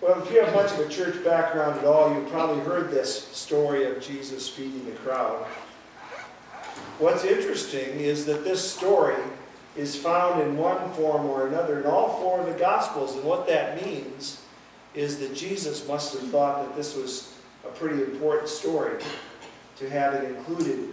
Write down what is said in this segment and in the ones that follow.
Well, if you have much of a church background at all, you've probably heard this story of Jesus feeding the crowd. What's interesting is that this story is found in one form or another in all four of the Gospels. And what that means is that Jesus must have thought that this was a pretty important story to have it included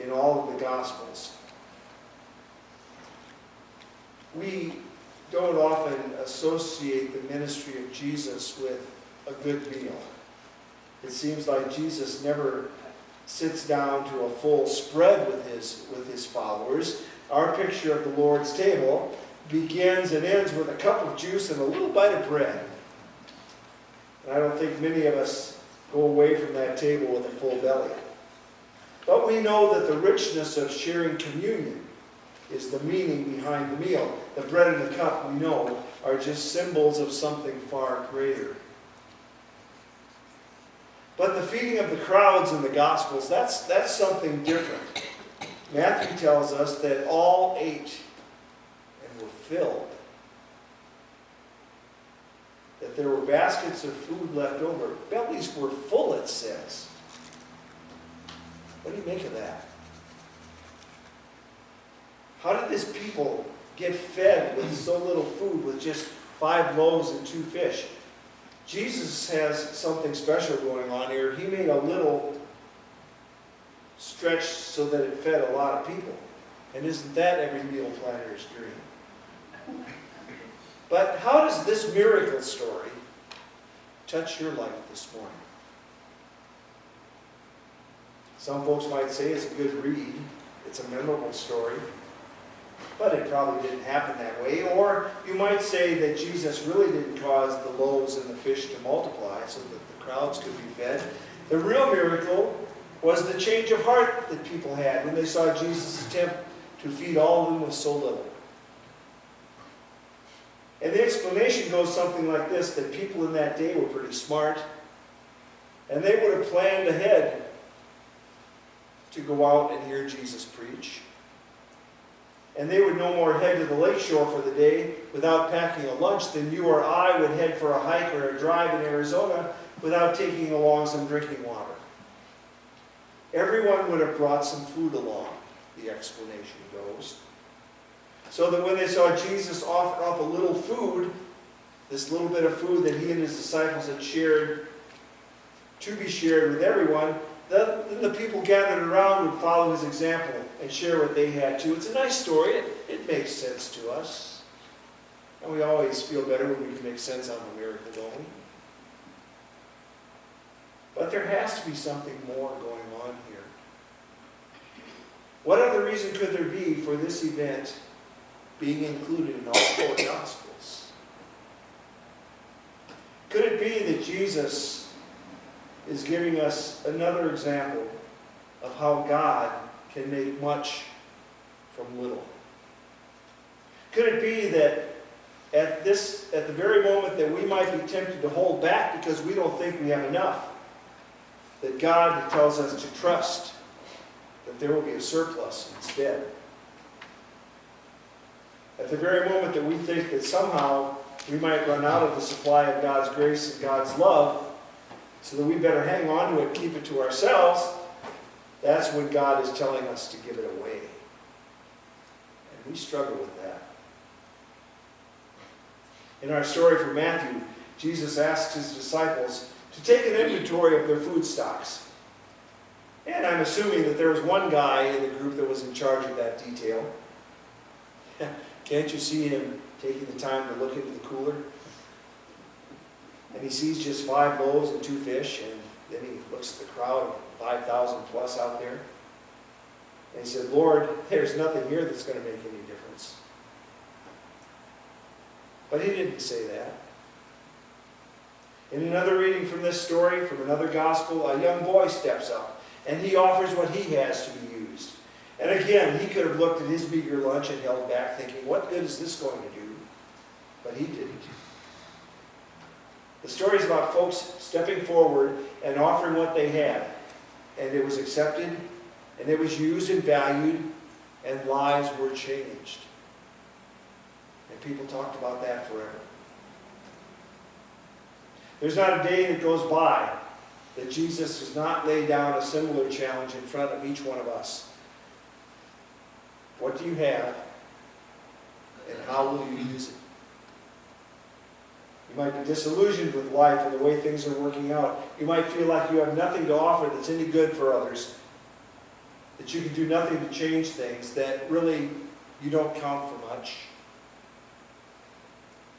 in all of the Gospels. We don't often associate the ministry of Jesus with a good meal. It seems like Jesus never sits down to a full spread with his followers. Our picture of the Lord's table begins and ends with a cup of juice and a little bite of bread. And I don't think many of us go away from that table with a full belly. But we know that the richness of sharing communion is the meaning behind the meal. The bread and the cup, we know, are just symbols of something far greater. But the feeding of the crowds in the Gospels, that's something different. Matthew tells us that all ate and were filled. That there were baskets of food left over. Bellies were full, it says. What do you make of that? How did this people get fed with so little food, with just 5 loaves and 2 fish? Jesus has something special going on here. He made a little stretch so that it fed a lot of people. And isn't that every meal planner's dream? But how does this miracle story touch your life this morning? Some folks might say it's a good read. It's a memorable story. But it probably didn't happen that way. Or you might say that Jesus really didn't cause the loaves and the fish to multiply so that the crowds could be fed. The real miracle was the change of heart that people had when they saw Jesus attempt to feed all of them with so little. And the explanation goes something like this, that people in that day were pretty smart, and they would have planned ahead to go out and hear Jesus preach. And they would no more head to the lakeshore for the day without packing a lunch than you or I would head for a hike or a drive in Arizona without taking along some drinking water. Everyone would have brought some food along, the explanation goes. So that when they saw Jesus offer up a little food, this little bit of food that he and his disciples had shared, to be shared with everyone, then the people gathered around would follow his example and share what they had too. It's a nice story. It makes sense to us. And we always feel better when we can make sense out of a miracle, don't we? But there has to be something more going on here. What other reason could there be for this event being included in all 4 Gospels? Could it be that Jesus is giving us another example of how God can make much from little? Could it be that at the very moment that we might be tempted to hold back because we don't think we have enough, that God tells us to trust that there will be a surplus instead? At the very moment that we think that somehow we might run out of the supply of God's grace and God's love, so that we better hang on to it, keep it to ourselves, that's when God is telling us to give it away. And we struggle with that. In our story from Matthew, Jesus asked his disciples to take an inventory of their food stocks. And I'm assuming that there was one guy in the group that was in charge of that detail. Can't you see him taking the time to look into the cooler? And he sees just 5 loaves and 2 fish, and then he looks at the crowd of 5,000 plus out there. And he said, Lord, there's nothing here that's going to make any difference. But he didn't say that. In another reading from this story, from another gospel, a young boy steps up, and he offers what he has to be used. And again, he could have looked at his meager lunch and held back, thinking, what good is this going to do? But he didn't. The story is about folks stepping forward and offering what they had. And it was accepted, and it was used and valued, and lives were changed. And people talked about that forever. There's not a day that goes by that Jesus does not lay down a similar challenge in front of each one of us. What do you have, and how will you use it? You might be disillusioned with life and the way things are working out. You might feel like you have nothing to offer that's any good for others, that you can do nothing to change things, that really you don't count for much.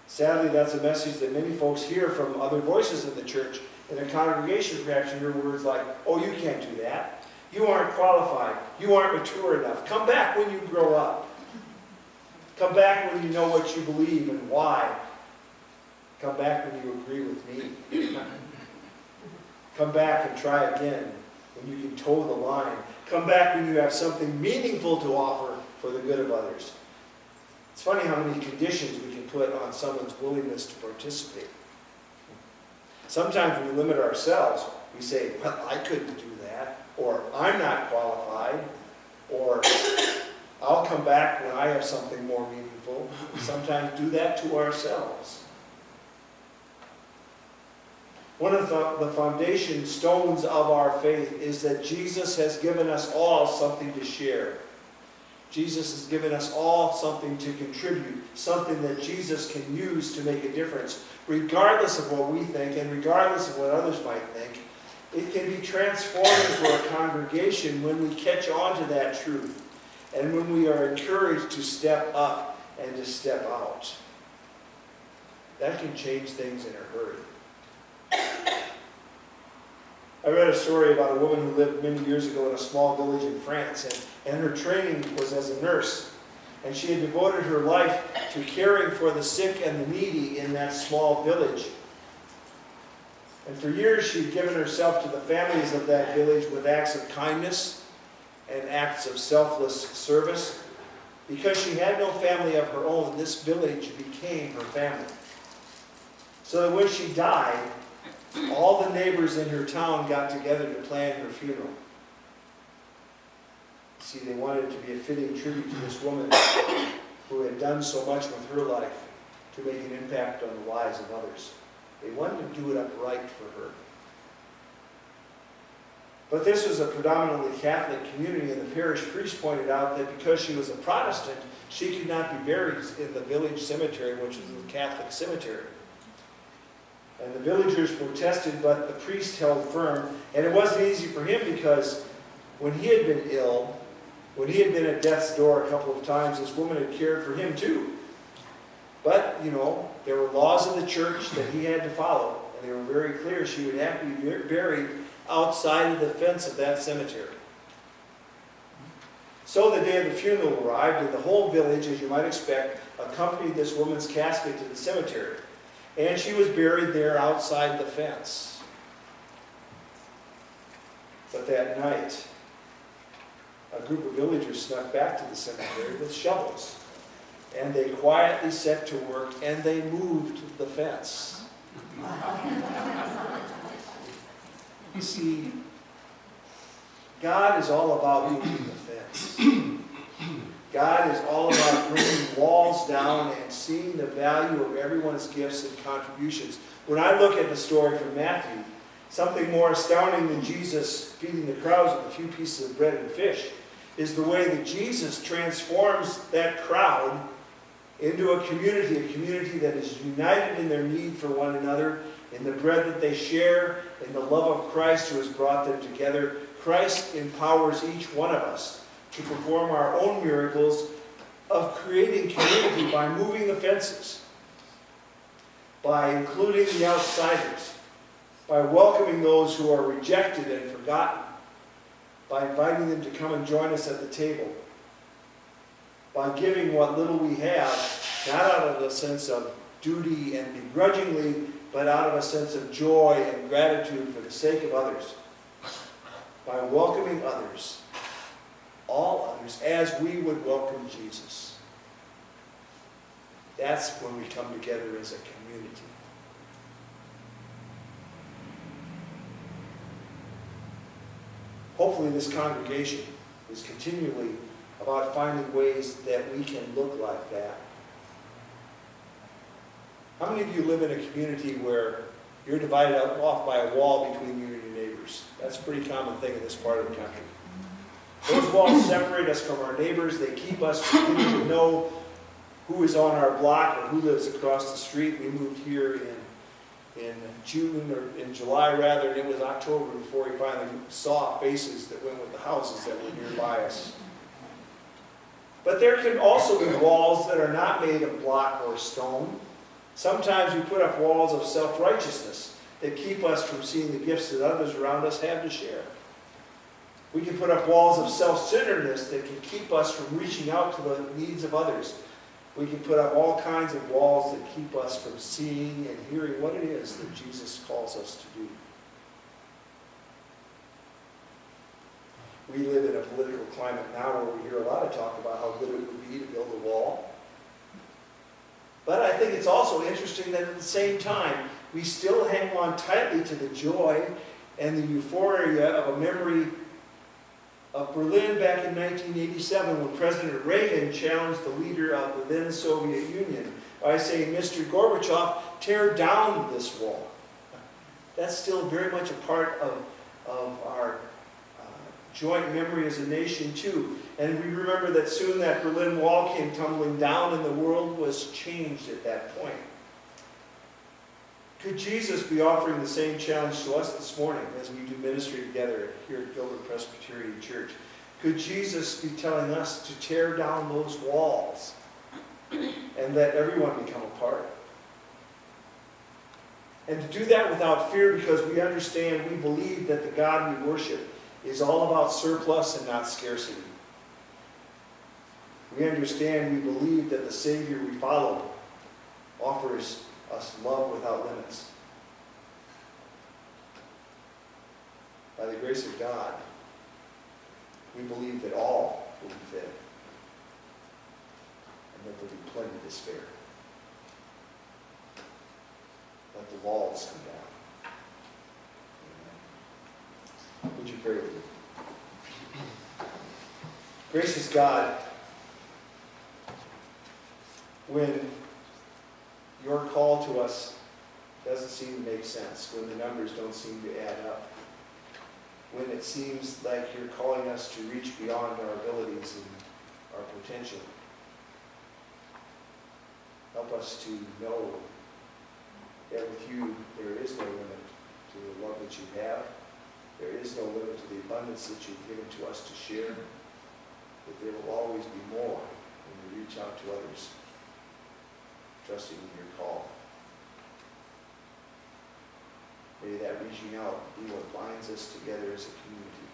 Sadly, that's a message that many folks hear from other voices in the church. In a congregation, perhaps you hear words like, "Oh, you can't do that. You aren't qualified. You aren't mature enough. Come back when you grow up. Come back when you know what you believe and why. Come back when you agree with me. Come back and try again when you can toe the line. Come back when you have something meaningful to offer for the good of others." It's funny how many conditions we can put on someone's willingness to participate. Sometimes we limit ourselves. We say, "Well, I couldn't do that," or "I'm not qualified," or "I'll come back when I have something more meaningful." We sometimes do that to ourselves. One of the foundation stones of our faith is that Jesus has given us all something to share. Jesus has given us all something to contribute, something that Jesus can use to make a difference. Regardless of what we think and regardless of what others might think, it can be transforming for a congregation when we catch on to that truth and when we are encouraged to step up and to step out. That can change things in a hurry. I read a story about a woman who lived many years ago in a small village in France, and her training was as a nurse. And she had devoted her life to caring for the sick and the needy in that small village. And for years she had given herself to the families of that village with acts of kindness and acts of selfless service. Because she had no family of her own, this village became her family. So that when she died, all the neighbors in her town got together to plan her funeral. See, they wanted it to be a fitting tribute to this woman who had done so much with her life to make an impact on the lives of others. They wanted to do it upright for her. But this was a predominantly Catholic community, and the parish priest pointed out that because she was a Protestant, she could not be buried in the village cemetery, which was a Catholic cemetery. And the villagers protested, but the priest held firm. And it wasn't easy for him because when he had been ill, when he had been at death's door a couple of times, this woman had cared for him too. But, there were laws of the church that he had to follow. And they were very clear. She would have to be buried outside of the fence of that cemetery. So the day of the funeral arrived, and the whole village, as you might expect, accompanied this woman's casket to the cemetery. And she was buried there outside the fence. But that night, a group of villagers snuck back to the cemetery with shovels. And they quietly set to work and they moved the fence. You see, God is all about moving the fence. God is all about bringing walls down and seeing the value of everyone's gifts and contributions. When I look at the story from Matthew, something more astounding than Jesus feeding the crowds with a few pieces of bread and fish is the way that Jesus transforms that crowd into a community that is united in their need for one another, in the bread that they share, in the love of Christ who has brought them together. Christ empowers each one of us to perform our own miracles of creating community by moving the fences, by including the outsiders, by welcoming those who are rejected and forgotten, by inviting them to come and join us at the table, by giving what little we have, not out of a sense of duty and begrudgingly, but out of a sense of joy and gratitude for the sake of others, by welcoming others, all others, as we would welcome Jesus. That's when we come together as a community. Hopefully this congregation is continually about finding ways that we can look like that. How many of you live in a community where you're divided off by a wall between you and your neighbors. That's a pretty common thing in this part of the country. Those walls separate us from our neighbors. They keep us from getting to know who is on our block or who lives across the street. We moved here in June, or in July rather, and it was October before we finally saw faces that went with the houses that were nearby us. But there can also be walls that are not made of block or stone. Sometimes we put up walls of self-righteousness that keep us from seeing the gifts that others around us have to share. We can put up walls of self-centeredness that can keep us from reaching out to the needs of others. We can put up all kinds of walls that keep us from seeing and hearing what it is that Jesus calls us to do. We live in a political climate now where we hear a lot of talk about how good it would be to build a wall. But I think it's also interesting that at the same time, we still hang on tightly to the joy and the euphoria of a memory of Berlin back in 1987 when President Reagan challenged the leader of the then Soviet Union by saying, "Mr. Gorbachev, tear down this wall." That's still very much a part of our joint memory as a nation too. And we remember that soon that Berlin Wall came tumbling down and the world was changed at that point. Could Jesus be offering the same challenge to us this morning as we do ministry together here at Gilbert Presbyterian Church? Could Jesus be telling us to tear down those walls and let everyone become a part? And to do that without fear, because we understand, we believe that the God we worship is all about surplus and not scarcity. We understand, we believe that the Savior we follow offers us love without limits. By the grace of God, we believe that all will be fed and that there will be plenty to spare. Let the walls come down. Amen. Would you pray with me? Gracious God, when your call to us doesn't seem to make sense, when the numbers don't seem to add up, when it seems like you're calling us to reach beyond our abilities and our potential, help us to know that with you there is no limit to the love that you have. There is no limit to the abundance that you've given to us to share, but there will always be more when we reach out to others, trusting in your call. May that reaching out be what binds us together as a community.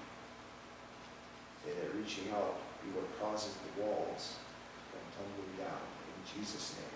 May that reaching out be what causes the walls to come tumbling down. In Jesus' name.